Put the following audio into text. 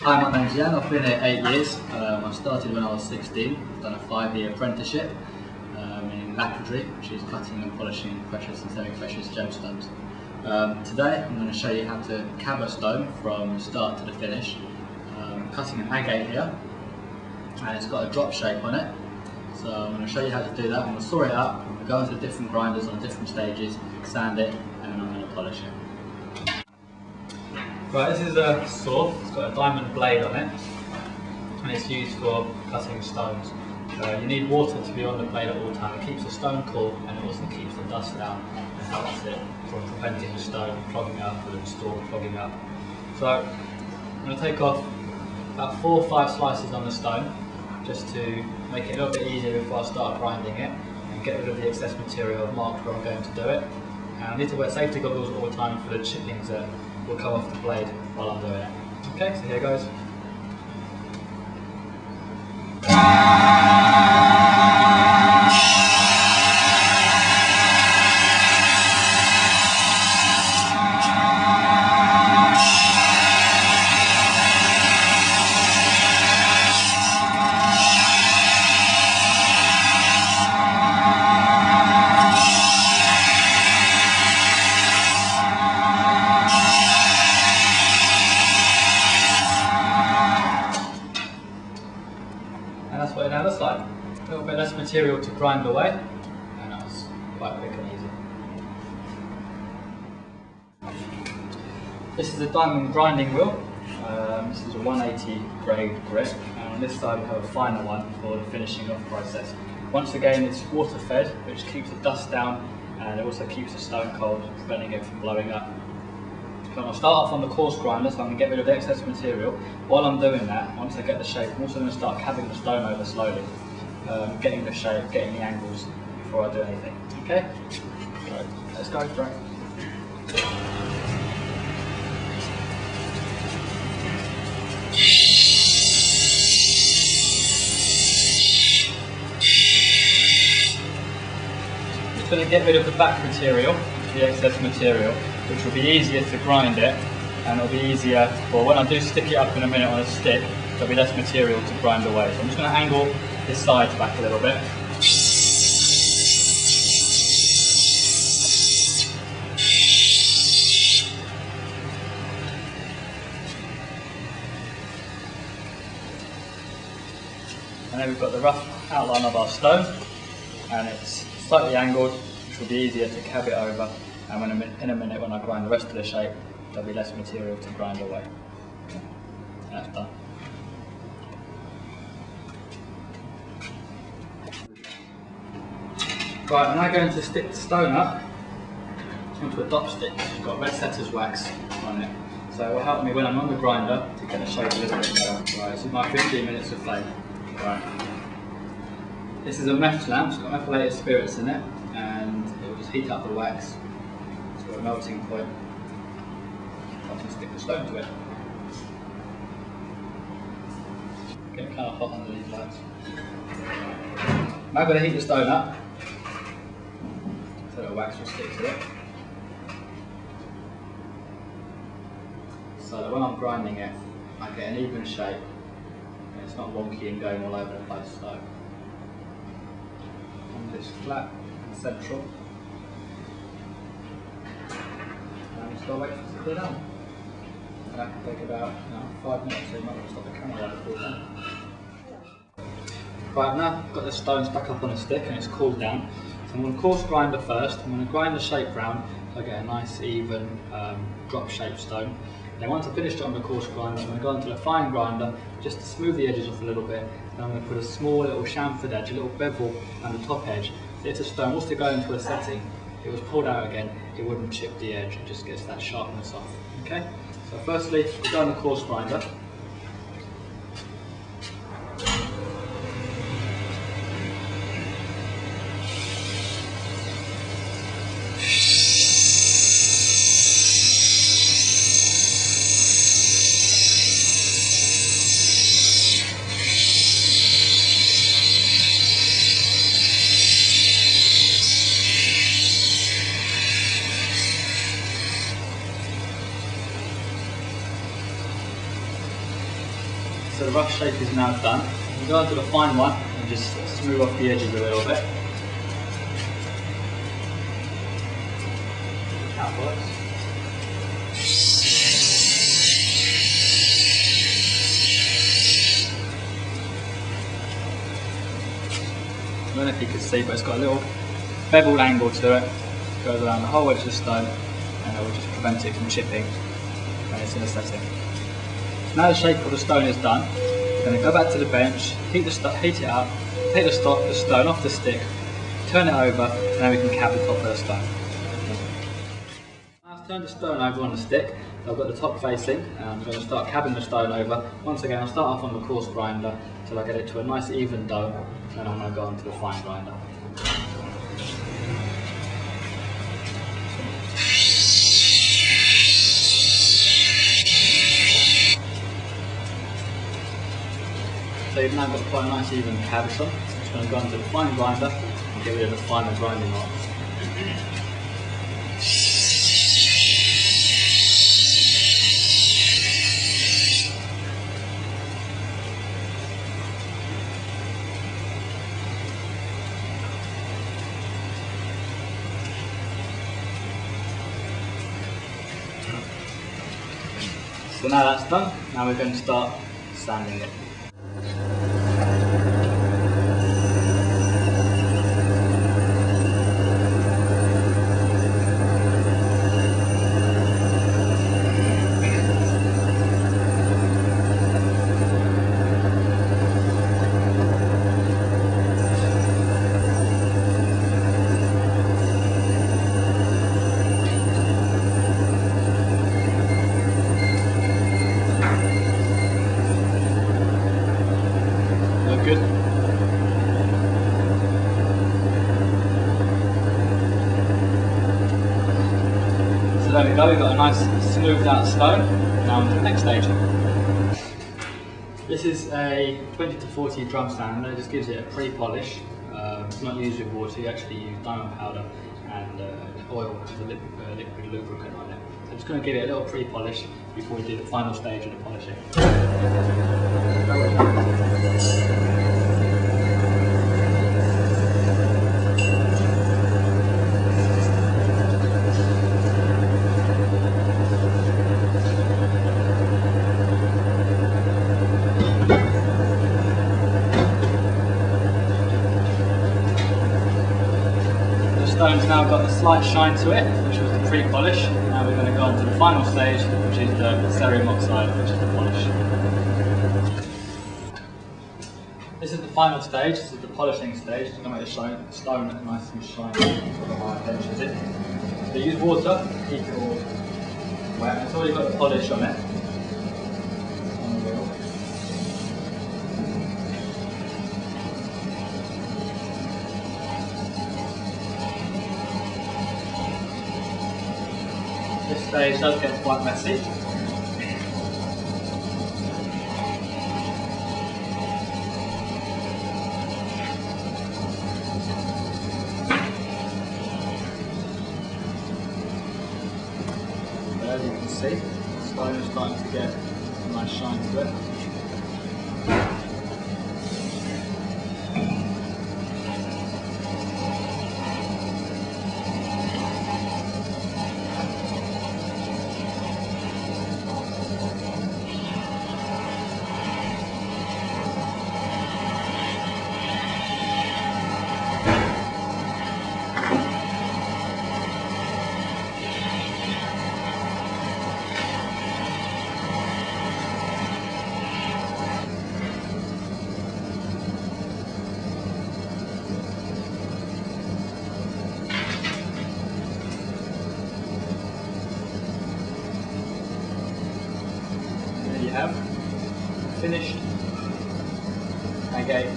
Hi, my name's Jan. I've been here 8 years. I started when I was 16. I've done a 5-year apprenticeship in lapidary, which is cutting and polishing precious and semi-precious gemstones. Today I'm going to show you how to cab a stone from start to the finish. Cutting an agate here, and it's got a drop shape on it. So I'm going to show you how to do that. I'm going to saw it up, I'm going to go into different grinders on different stages, sand it, and then I'm going to polish it. Right, this is a saw. It's got a diamond blade on it, and it's used for cutting stones. You need water to be on the blade at all times. It keeps the stone cool, and it also keeps the dust down and helps it from preventing the stone clogging up or the stone clogging up. So I'm going to take off about 4 or 5 slices on the stone, just to make it a little bit easier before I start grinding it, and get rid of the excess material I've marked where I'm going to do it. And I need to wear safety goggles all the time for the chippings that will come off the blade while I'm doing it. Okay, so here goes. And that's what it now looks like. A little bit less material to grind away, and that's quite quick and easy. This is a diamond grinding wheel. This is a 180 grade grip, and on this side we have a finer one for the finishing off process. Once again, it's water fed, which keeps the dust down, and it also keeps the stone cold, preventing it from blowing up. So I'll start off on the coarse grinder, so I'm going to get rid of the excess material. While I'm doing that, once I get the shape, I'm also going to start cabbing the stone over slowly, getting the shape, getting the angles before I do anything. Okay? So, let's go for it. I'm just going to get rid of the back material, the excess material, which will be easier to grind it, and it'll be easier, well, when I do stick it up in a minute on a stick, there'll be less material to grind away. So I'm just going to angle this side back a little bit. And then we've got the rough outline of our stone, and it's slightly angled, which will be easier to cab it over. And in a minute, when I grind the rest of the shape, there'll be less material to grind away. And that's done. Right, I'm now going to stick the stone up onto a dop stick. It's got red setter's wax on it, so it will help me when I'm on the grinder to get the shape a little bit better. Right, this is my 15 minutes of flame. Right. This is a meth lamp. It's got methylated spirits in it, and it will just heat up the wax to a melting point. I can stick the stone to it. Getting kind of hot under these lights. Now I'm going to heat the stone up so the wax will stick to it. So that when I'm grinding it, I get an even shape and it's not wonky and going all over the place. So it's flat and central. And just gotta wait for it to cool down. And that can take about 5 minutes, so you might want to stop the camera while it cools down. Right, now I've got the stone stuck up on a stick and it's cooled down. So I'm going to coarse grind it first. I'm going to grind the shape round so I get a nice even drop shaped stone. Then once I've finished it on the coarse grinder, I'm going to go into the fine grinder just to smooth the edges off a little bit. Then I'm going to put a small little chamfered edge, a little bevel on the top edge. So if the stone was to go into a setting, it was pulled out again, it wouldn't chip the edge, it just gets that sharpness off. Okay? So firstly, we've done the coarse grinder. So the rough shape is now done. You go into the fine one and just smooth off the edges a little bit. That works. I don't know if you can see, but it's got a little beveled angle to it. It goes around the whole edge of the stone, and it will just prevent it from chipping when it's in a setting. So now the shape of the stone is done, we're going to go back to the bench, heat it up, take the stone off the stick, turn it over, and then we can cap the top of the stone. I've turned the stone over on the stick, so I've got the top facing, and I'm going to start cabbing the stone over. Once again, I'll start off on the coarse grinder until I get it to a nice even dough, and then I'm going to go on to the fine grinder. So you've now got quite a nice even cabochon. I'm just going to go onto the fine grinder and get rid of the finer grinding marks. So now that's done, now we're going to start sanding it. Good. So there we go, we've got a nice smoothed out stone. Now on to the next stage. This is a 20 to 40 drum sand, and it just gives it a pre-polish. It's not used with water, you actually use diamond powder and oil, which is a liquid lubricant on it. So I'm just going to give it a little pre-polish before we do the final stage of the polishing. The stone's now got a slight shine to it, which was the pre-polish. Now we're going to go on to the final stage, which is the cerium oxide, which is the polish. This is the final stage, this is the polishing stage. It's going to make the stone look nice and shiny, sort of like edges it. So use water, keep it all wet. It's already got the polish on it. This stage does get quite messy. As you can see, the stone is starting to get a nice shine to it. Have finished agate